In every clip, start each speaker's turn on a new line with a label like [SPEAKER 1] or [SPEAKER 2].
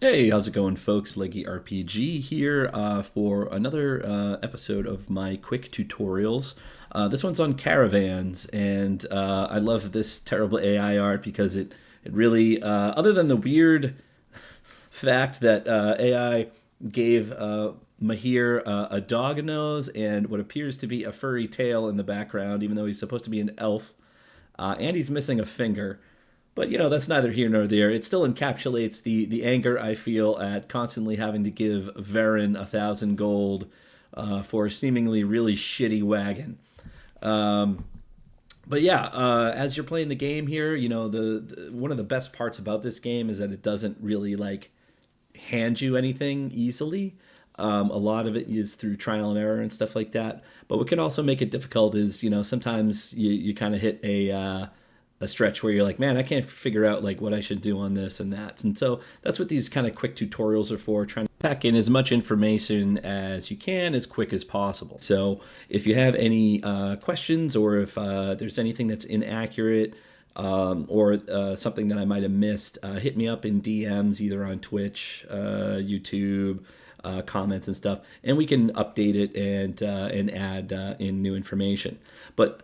[SPEAKER 1] Hey, how's it going, folks? Leggy RPG here for another episode of my quick tutorials. This one's on Caravans, and I love this terrible AI art because it really, other than the weird fact that AI gave Mahir a dog nose and what appears to be a furry tail in the background, even though he's supposed to be an elf, and he's missing a finger. But that's neither here nor there. It still encapsulates the anger I feel at constantly having to give Varen 1,000 gold for a seemingly really shitty wagon. But yeah, as you're playing the game here, the one of the best parts about this game is that it doesn't really like hand you anything easily. A lot of it is through trial and error and stuff like that. But what can also make it difficult is sometimes you kind of hit a stretch where you're like, man, I can't figure out like what I should do on this and that. And so that's what these kind of quick tutorials are for, trying to pack in as much information as you can as quick as possible. So if you have any questions, or if there's anything that's inaccurate, or something that I might have missed, hit me up in DMs either on Twitch, YouTube, comments and stuff, and we can update it and add in new information. But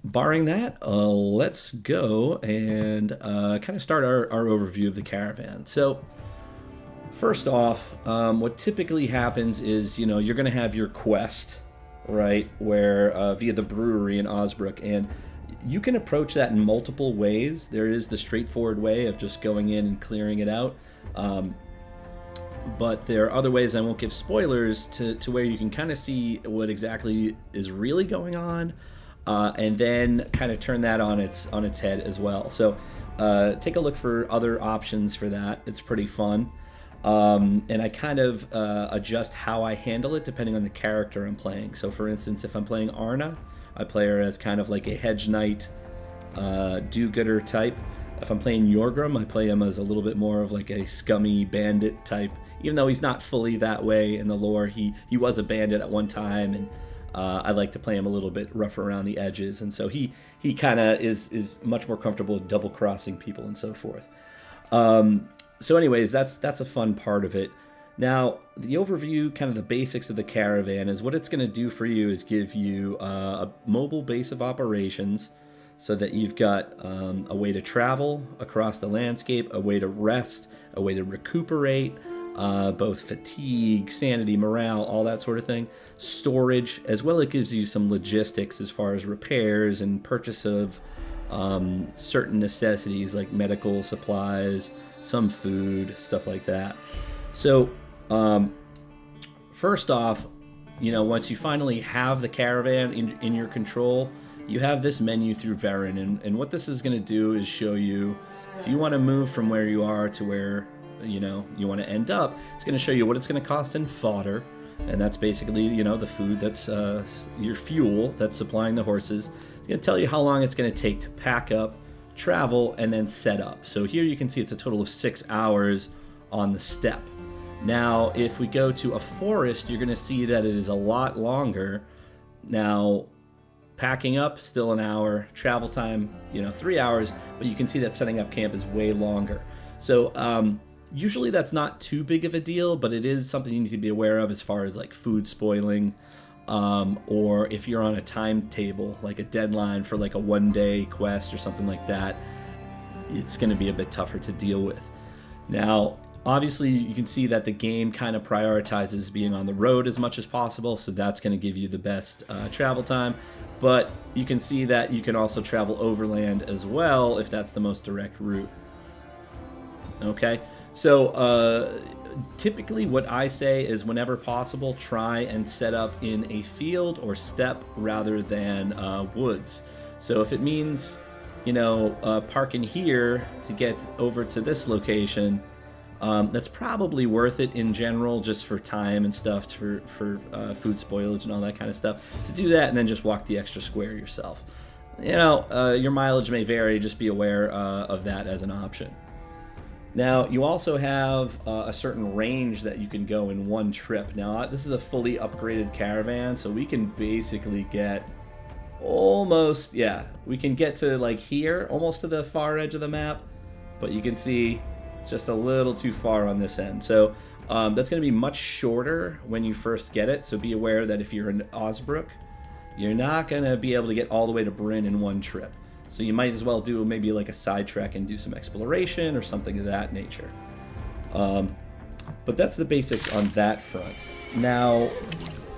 [SPEAKER 1] barring that, let's go and kind of start our overview of the caravan. So first off, what typically happens is, you're going to have your quest, right, where via the brewery in Osbrook, and you can approach that in multiple ways. There is the straightforward way of just going in and clearing it out. But there are other ways, I won't give spoilers, to where you can kind of see what exactly is really going on. And then kind of turn that on its head as well. So take a look for other options for that. It's pretty fun. And I kind of adjust how I handle it depending on the character I'm playing. So for instance, if I'm playing Arna, I play her as kind of like a hedge knight, do-gooder type. If I'm playing Yorgrim, I play him as a little bit more of like a scummy bandit type. Even though he's not fully that way in the lore, he was a bandit at one time, and I like to play him a little bit rough around the edges, and so he kind of is much more comfortable double crossing people and so forth. So anyways, that's a fun part of it. Now, the overview, kind of the basics of the caravan, is what it's going to do for you is give you a mobile base of operations, so that you've got a way to travel across the landscape, a way to rest, a way to recuperate, both fatigue, sanity, morale, all that sort of thing. Storage, as well. It gives you some logistics as far as repairs and purchase of certain necessities like medical supplies, some food, stuff like that. So first off, once you finally have the caravan in your control, you have this menu through Varen, and what this is going to do is show you if you want to move from where you are to where you want to end up. It's going to show you what it's going to cost in fodder, and that's basically the food that's your fuel that's supplying the horses. It's going to tell you how long it's going to take to pack up, travel, and then set up. So here you can see it's a total of 6 hours on the steppe. Now if we go to a forest, you're going to see that it is a lot longer. Now packing up, still an hour. Travel time, 3 hours. But you can see that setting up camp is way longer. So usually that's not too big of a deal, but it is something you need to be aware of as far as like food spoiling, or if you're on a timetable, like a deadline for like a one-day quest or something like that, it's going to be a bit tougher to deal with. Now, obviously, you can see that the game kind of prioritizes being on the road as much as possible, so that's going to give you the best travel time. But you can see that you can also travel overland as well if that's the most direct route. Okay, so typically what I say is whenever possible, try and set up in a field or steppe rather than woods. So if it means, parking here to get over to this location, that's probably worth it in general, just for time and stuff, for food spoilage and all that kind of stuff, to do that and then just walk the extra square yourself. Your mileage may vary, just be aware of that as an option. Now, you also have a certain range that you can go in one trip. Now, this is a fully upgraded caravan, so we can basically get almost, we can get to like here, almost to the far edge of the map, but you can see just a little too far on this end. So that's going to be much shorter when you first get it. So be aware that if you're in Osbrook, you're not going to be able to get all the way to Bryn in one trip. So you might as well do maybe like a side trek and do some exploration or something of that nature. But that's the basics on that front. Now,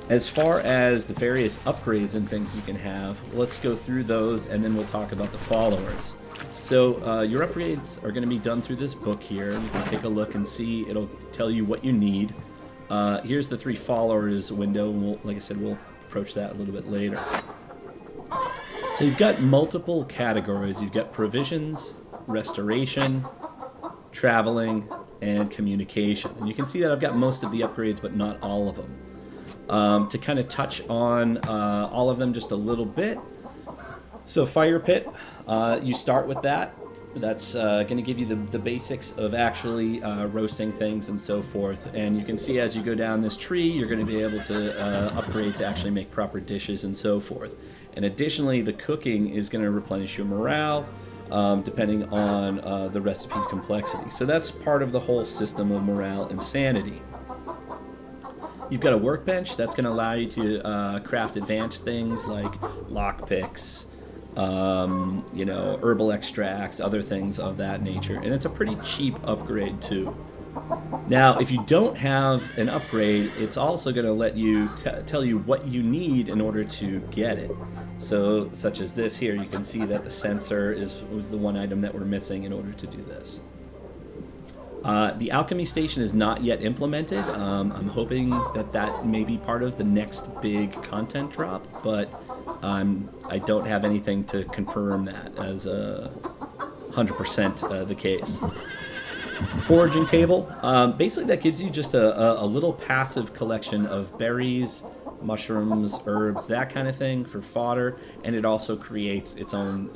[SPEAKER 1] as far as the various upgrades and things you can have, let's go through those and then we'll talk about the followers. So your upgrades are going to be done through this book here. You can take a look and see. It'll tell you what you need. Here's the 3 followers window, and like I said, we'll approach that a little bit later. So you've got multiple categories. You've got provisions, restoration, traveling, and communication. And you can see that I've got most of the upgrades, but not all of them. To kind of touch on all of them just a little bit. So fire pit, you start with that. That's going to give you the basics of actually roasting things and so forth. And you can see as you go down this tree, you're going to be able to upgrade to actually make proper dishes and so forth. And additionally, the cooking is going to replenish your morale, depending on the recipe's complexity. So that's part of the whole system of morale and sanity. You've got a workbench that's going to allow you to craft advanced things like lockpicks, herbal extracts, other things of that nature. And it's a pretty cheap upgrade too. Now, if you don't have an upgrade, it's also going to let you tell you what you need in order to get it. So, such as this here, you can see that the sensor was the one item that we're missing in order to do this. The alchemy station is not yet implemented. I'm hoping that may be part of the next big content drop, but I don't have anything to confirm that as 100% the case. Foraging table, basically that gives you just a little passive collection of berries, mushrooms, herbs, that kind of thing for fodder, and it also creates its own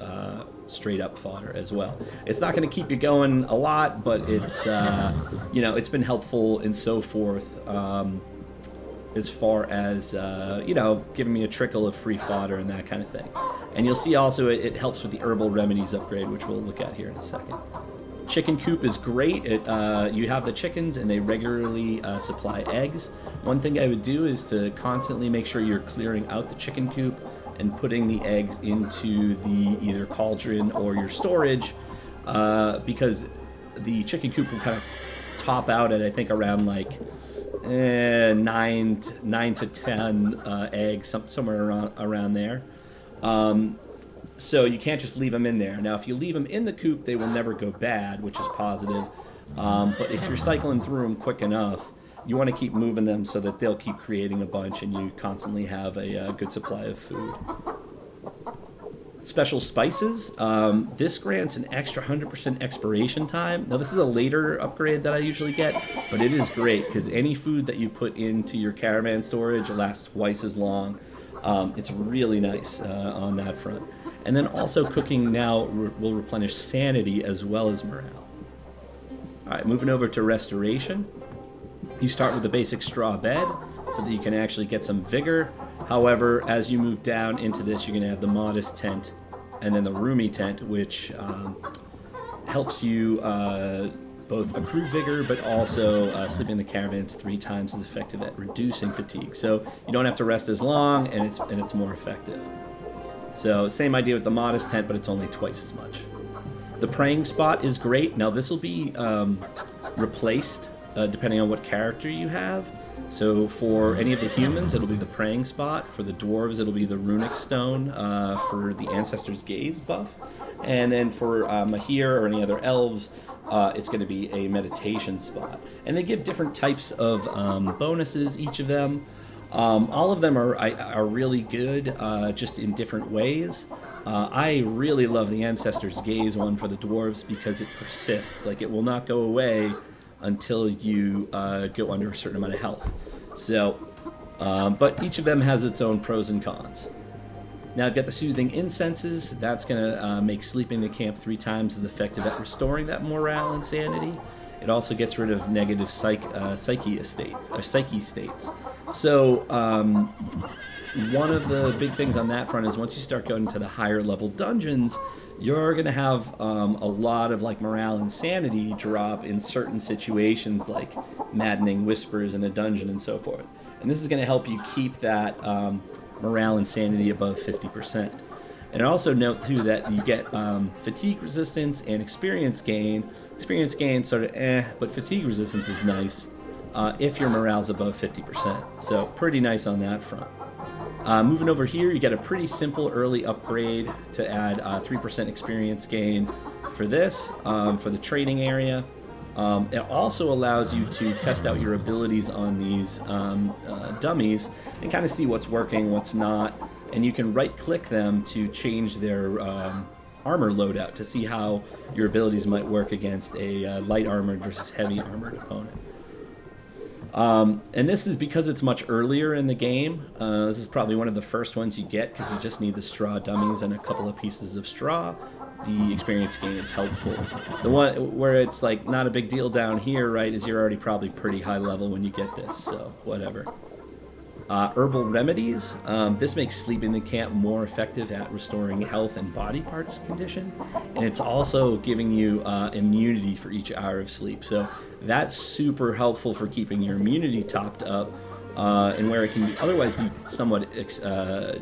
[SPEAKER 1] straight up fodder as well. It's not going to keep you going a lot, but it's it's been helpful and so forth, as far as giving me a trickle of free fodder and that kind of thing. And you'll see also it helps with the herbal remedies upgrade, which we'll look at here in a second. Chicken coop is great. You have the chickens and they regularly supply eggs. One thing I would do is to constantly make sure you're clearing out the chicken coop and putting the eggs into the either cauldron or your storage, because the chicken coop will kind of top out at I think around like 9 to 10 eggs, somewhere around there. So you can't just leave them in there. Now, if you leave them in the coop, they will never go bad, which is positive. But if you're cycling through them quick enough, you want to keep moving them so that they'll keep creating a bunch and you constantly have a good supply of food. Special spices. This grants an extra 100% expiration time. Now, this is a later upgrade that I usually get, but it is great because any food that you put into your caravan storage lasts twice as long. It's really nice on that front. And then also cooking now will replenish sanity as well as morale. All right, moving over to restoration. You start with the basic straw bed so that you can actually get some vigor. However, as you move down into this, you're going to have the modest tent and then the roomy tent, which helps you both accrue vigor, but also sleeping in the caravans 3 times as effective at reducing fatigue. So you don't have to rest as long, and it's more effective. So same idea with the modest tent, but it's only twice as much. The praying spot is great. Now this will be replaced depending on what character you have. So for any of the humans, it'll be the praying spot. For the dwarves, it'll be the runic stone for the Ancestor's Gaze buff. And then for Mahir or any other elves, it's going to be a meditation spot. And they give different types of bonuses, each of them. All of them are really good, just in different ways. I really love the Ancestor's Gaze one for the dwarves because it persists. Like, it will not go away until you go under a certain amount of health. So, but each of them has its own pros and cons. Now I've got the soothing incenses. That's going to make sleeping in the camp 3 times as effective at restoring that morale and sanity. It also gets rid of negative psyche states. So one of the big things on that front is once you start going to the higher level dungeons, you're going to have a lot of like morale and sanity drop in certain situations, like maddening whispers in a dungeon and so forth. And this is going to help you keep that morale and sanity above 50%. And also note too that you get fatigue resistance and experience gain. Experience gain sort of but fatigue resistance is nice if your morale's above 50%. So pretty nice on that front. Moving over here, you get a pretty simple early upgrade to add 3% experience gain for this, for the trading area. It also allows you to test out your abilities on these dummies and kind of see what's working, what's not, and you can right-click them to change their armor loadout to see how your abilities might work against a light armored versus heavy armored opponent. And this is because it's much earlier in the game. This is probably one of the first ones you get because you just need the straw dummies and a couple of pieces of straw. The experience gain is helpful. The one where it's like not a big deal down here, right, is you're already probably pretty high level when you get this, so whatever. Herbal remedies. This makes sleeping in the camp more effective at restoring health and body parts condition, and it's also giving you immunity for each hour of sleep. So that's super helpful for keeping your immunity topped up, and where it can otherwise be somewhat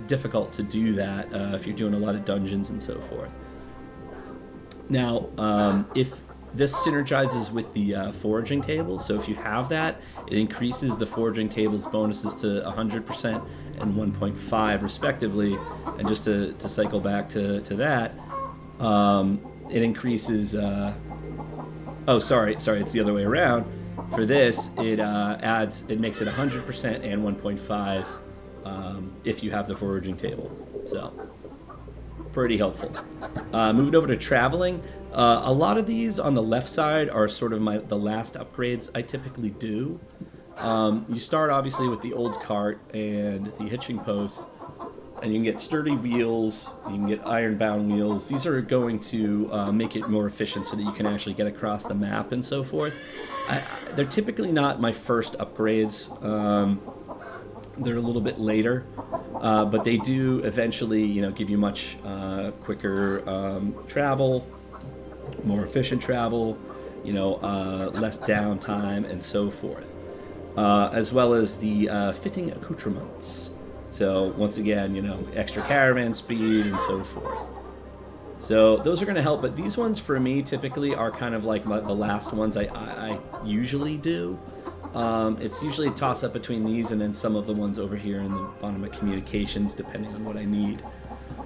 [SPEAKER 1] difficult to do that if you're doing a lot of dungeons and so forth. Now, if this synergizes with the foraging table, so if you have that, it increases the foraging table's bonuses to 100% and 1.5 respectively. And just to cycle back to that, it increases... sorry, it's the other way around. For this, it makes it 100% and 1.5 if you have the foraging table. So, pretty helpful. Moving over to traveling. A lot of these on the left side are sort of the last upgrades I typically do. You start obviously with the old cart and the hitching post, and you can get sturdy wheels, you can get iron-bound wheels. These are going to make it more efficient so that you can actually get across the map and so forth. They're typically not my first upgrades. They're a little bit later, but they do eventually, give you much quicker travel, more efficient travel, less downtime and so forth, as well as the fitting accoutrements. So once again, extra caravan speed and so forth. So those are going to help, but these ones for me typically are kind of like the last ones I usually do. It's usually a toss-up between these and then some of the ones over here in the bottom of communications, depending on what I need.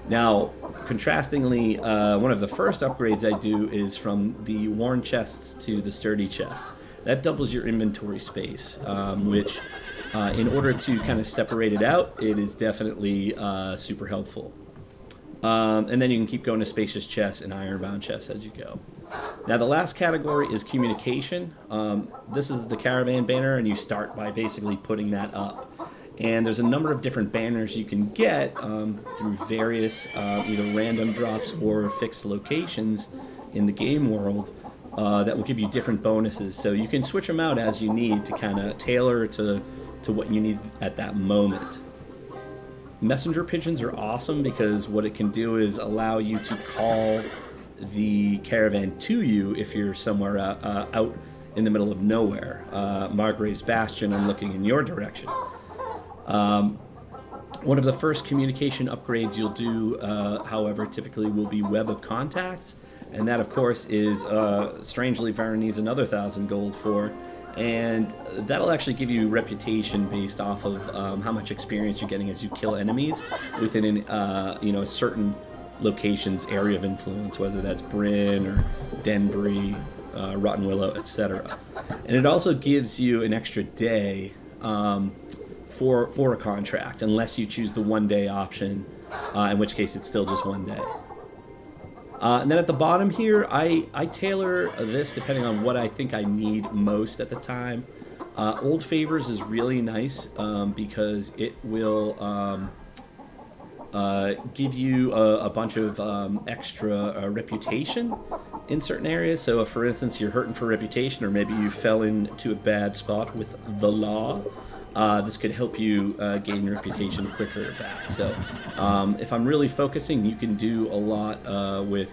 [SPEAKER 1] Now, contrastingly, one of the first upgrades I do is from the worn chests to the sturdy chest. That doubles your inventory space, which, in order to kind of separate it out, it is definitely super helpful. And then you can keep going to spacious chests and ironbound chests as you go. Now, the last category is communication. This is the Caravan banner, and you start by basically putting that up. And there's a number of different banners you can get through various either random drops or fixed locations in the game world that will give you different bonuses. So you can switch them out as you need to kind of tailor to what you need at that moment. Messenger pigeons are awesome because what it can do is allow you to call the caravan to you if you're somewhere out in the middle of nowhere. Margrave's Bastion, I'm looking in your direction. One of the first communication upgrades you'll do, however, typically will be Web of Contacts, and that, of course, is strangely Varen needs another 1,000 gold for, and that'll actually give you reputation based off of how much experience you're getting as you kill enemies within a certain location's area of influence, whether that's Bryn or Denbury, Rotten Willow, etc. And it also gives you an extra day for a contract, unless you choose the one-day option, in which case it's still just one day. And then at the bottom here, I tailor this depending on what I think I need most at the time. Old Favors is really nice because it will give you a bunch of extra reputation in certain areas. So if, for instance, you're hurting for reputation, or maybe you fell into a bad spot with the law, this could help you gain reputation quicker back. So if I'm really focusing, you can do a lot with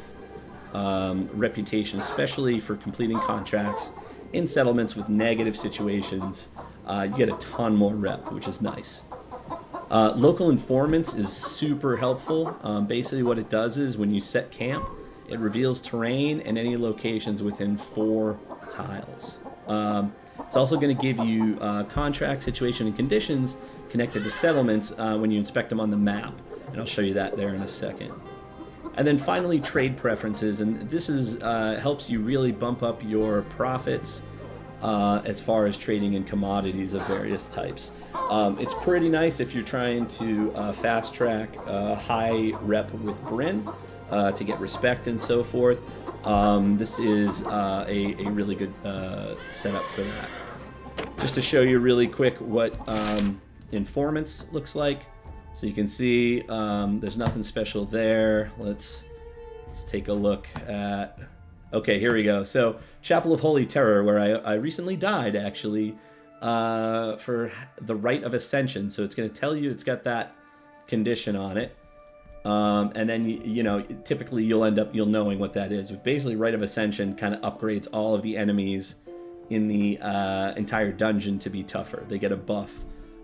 [SPEAKER 1] reputation, especially for completing contracts in settlements with negative situations. You get a ton more rep, which is nice. Local informants is super helpful. Basically what it does is when you set camp, it reveals terrain and any locations within 4 tiles. It's also going to give you contract, situation, and conditions connected to settlements when you inspect them on the map. And I'll show you that there in a second. And then finally, trade preferences. And this is helps you really bump up your profits as far as trading in commodities of various types. It's pretty nice if you're trying to fast track high rep with Bryn to get respect and so forth. This is a really good setup for that. Just to show you really quick what informants looks like. So you can see there's nothing special there. Let's take a look at... Okay, here we go. So Chapel of Holy Terror, where I recently died, actually, for the Rite of Ascension. So it's going to tell you it's got that condition on it. And then, you know, typically you'll knowing what that is. But basically, Rite of Ascension kind of upgrades all of the enemies in the entire dungeon to be tougher. They get a buff.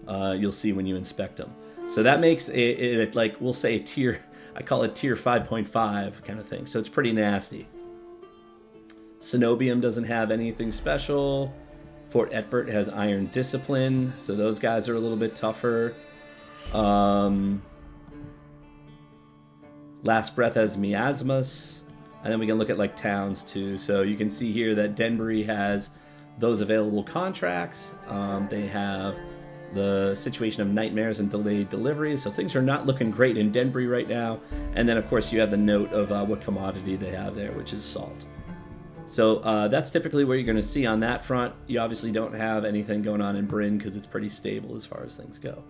[SPEAKER 1] You'll see when you inspect them. So that makes it like, we'll say a tier, I call it tier 5.5 kind of thing. So it's pretty nasty. Cenobium doesn't have anything special. Fort Etbert has Iron Discipline, so those guys are a little bit tougher. Last Breath has Miasmas, and then we can look at like towns too. So you can see here that Denbury has those available contracts. They have the situation of nightmares and delayed deliveries, so things are not looking great in Denbury right now. And then of course you have the note of what commodity they have there, which is salt. So that's typically what you're going to see on that front. You obviously don't have anything going on in Bryn because it's pretty stable as far as things go.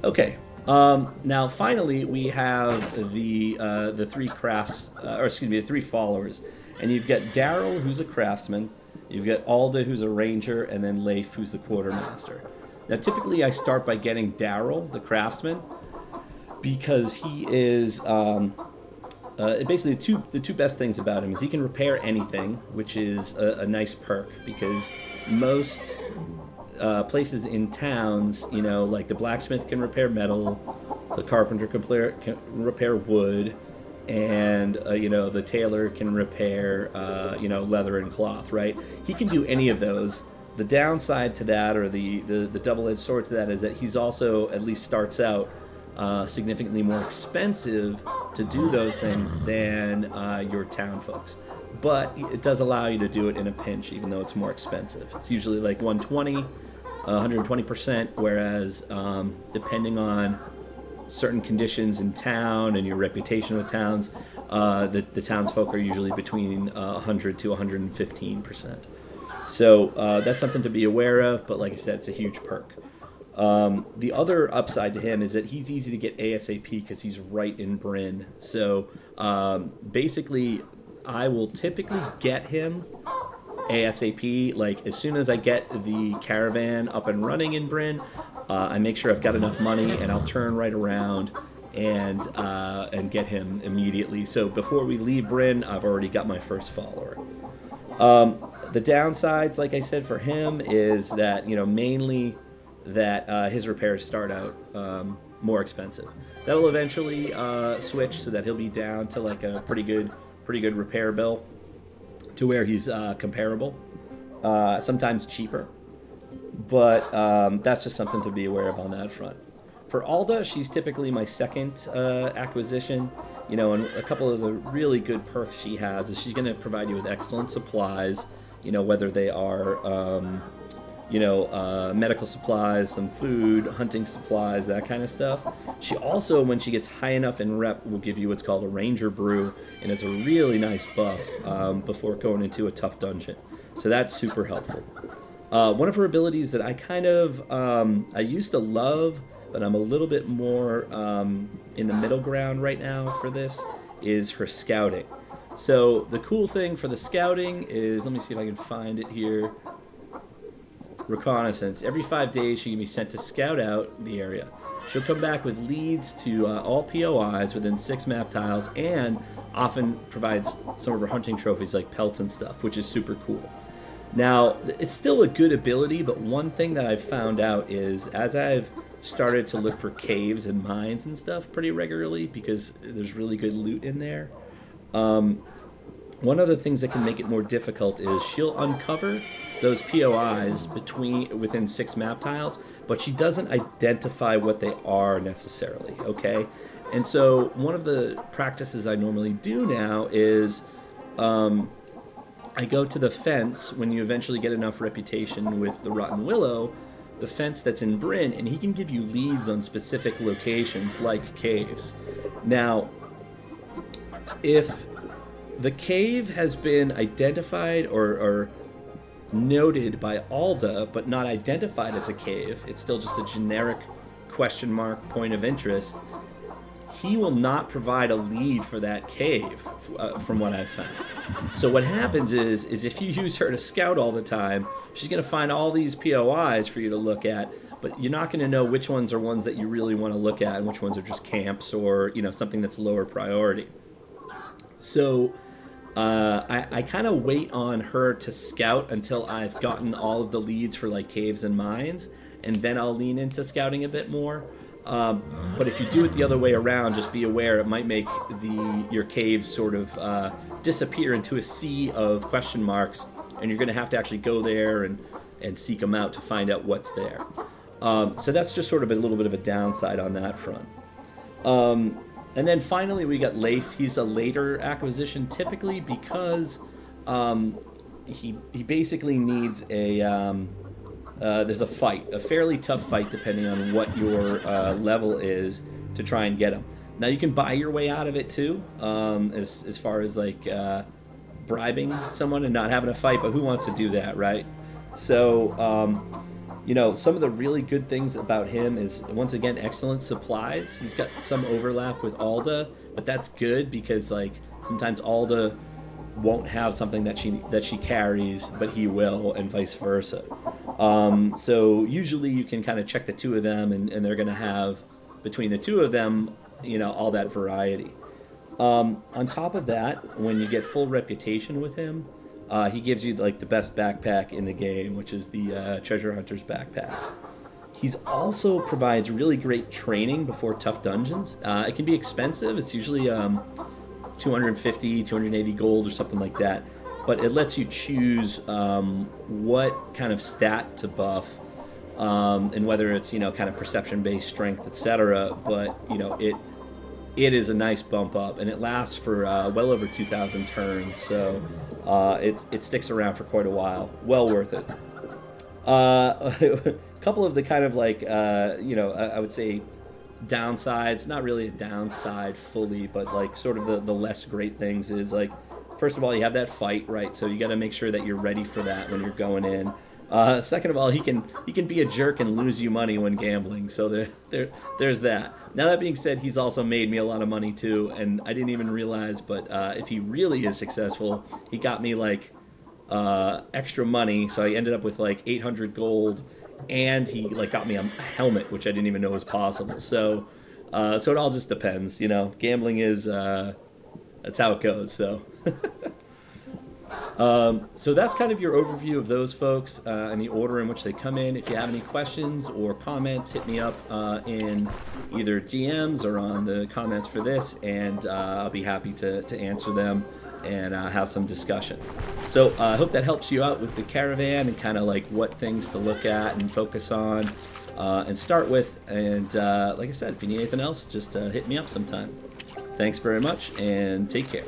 [SPEAKER 1] Okay, now finally we have the 3 crafts, the 3 followers, and you've got Daryl, who's a craftsman, you've got Alda, who's a ranger, and then Leif, who's the quartermaster. Now typically I start by getting Daryl, the craftsman, because he is basically the two best things about him is he can repair anything, which is a nice perk, because most places in towns, you know, like the blacksmith can repair metal, the carpenter can repair wood, and you know, the tailor can repair you know, leather and cloth, right? He can do any of those. The downside to that, or the double-edged sword to that, is that he's also, at least starts out, significantly more expensive to do those things than your town folks. But it does allow you to do it in a pinch, even though it's more expensive. It's usually like 120, 120%, whereas depending on certain conditions in town and your reputation with towns, the townsfolk are usually between 100 to 115%. So that's something to be aware of, but like I said, it's a huge perk. The other upside to him is that he's easy to get ASAP because he's right in Bryn. So basically, I will typically get him ASAP. Like as soon as I get the caravan up and running in Bryn, I make sure I've got enough money, and I'll turn right around and get him immediately. So before we leave Bryn, I've already got my first follower. The downsides, like I said, for him is that, you know, mainly that his repairs start out more expensive. That'll eventually switch so that he'll be down to like a pretty good repair bill, to where he's comparable, sometimes cheaper. But that's just something to be aware of on that front. For Alda, she's typically my second acquisition. You know, and a couple of the really good perks she has is she's going to provide you with excellent supplies. You know, whether they are medical supplies, some food, hunting supplies, that kind of stuff. She also, when she gets high enough in rep, will give you what's called a Ranger Brew, and it's a really nice buff before going into a tough dungeon. So that's super helpful. One of her abilities that I kind of, I used to love, but I'm a little bit more in the middle ground right now for this, is her scouting. So the cool thing for the scouting is, let me see if I can find it here. Reconnaissance. Every 5 days she can be sent to scout out the area. She'll come back with leads to all POIs within 6 map tiles and often provides some of her hunting trophies like pelts and stuff, which is super cool. Now, it's still a good ability, but one thing that I've found out is as I've started to look for caves and mines and stuff pretty regularly, because there's really good loot in there, one of the things that can make it more difficult is she'll uncover those POIs within 6 map tiles, but she doesn't identify what they are necessarily, okay? And so one of the practices I normally do now is I go to the fence when you eventually get enough reputation with the Rotten Willow, the fence that's in Bryn, and he can give you leads on specific locations like caves. Now, if the cave has been identified or noted by Alda, but not identified as a cave, it's still just a generic question mark point of interest, he will not provide a lead for that cave, from what I've found. So what happens is if you use her to scout all the time, she's going to find all these POIs for you to look at, but you're not going to know which ones are ones that you really want to look at and which ones are just camps or, something that's lower priority. So I kind of wait on her to scout until I've gotten all of the leads for like caves and mines, and then I'll lean into scouting a bit more. But if you do it the other way around, just be aware it might make your caves sort of disappear into a sea of question marks, and you're going to have to actually go there and seek them out to find out what's there. So that's just sort of a little bit of a downside on that front. And then finally we got Leif. He's a later acquisition typically because he basically needs there's a fight, a fairly tough fight depending on what your level is to try and get him. Now you can buy your way out of it too, as far as like bribing someone and not having a fight, but who wants to do that, right? So some of the really good things about him is, once again, excellent supplies. He's got some overlap with Alda, but that's good because like sometimes Alda won't have something that she carries, but he will, and vice versa. So usually you can kind of check the two of them, and they're going to have, between the two of them, all that variety. On top of that, when you get full reputation with him, he gives you like the best backpack in the game, which is the Treasure Hunter's backpack. He's also provides really great training before tough dungeons. It can be expensive. It's usually 250, 280 gold or something like that. But it lets you choose what kind of stat to buff, and whether it's kind of perception-based strength, etc. But it is a nice bump up, and it lasts for well over 2,000 turns. So it sticks around for quite a while. Well worth it. A couple of the kind of like I would say downsides, not really a downside fully, but like sort of the less great things is like, first of all, you have that fight, right? So you got to make sure that you're ready for that when you're going in. Second of all, he can be a jerk and lose you money when gambling. So there's that. Now that being said, he's also made me a lot of money too, and I didn't even realize. But if he really is successful, he got me like extra money. So I ended up with like 800 gold, and he like got me a helmet, which I didn't even know was possible. So it all just depends. Gambling is that's how it goes. So. So that's kind of your overview of those folks and the order in which they come in. If you have any questions or comments, hit me up in either DMs or on the comments for this, and I'll be happy to answer them and have some discussion. So I hope that helps you out with the Caravan and kind of like what things to look at and focus on and start with. And like I said, if you need anything else, just hit me up sometime. Thanks very much, and take care.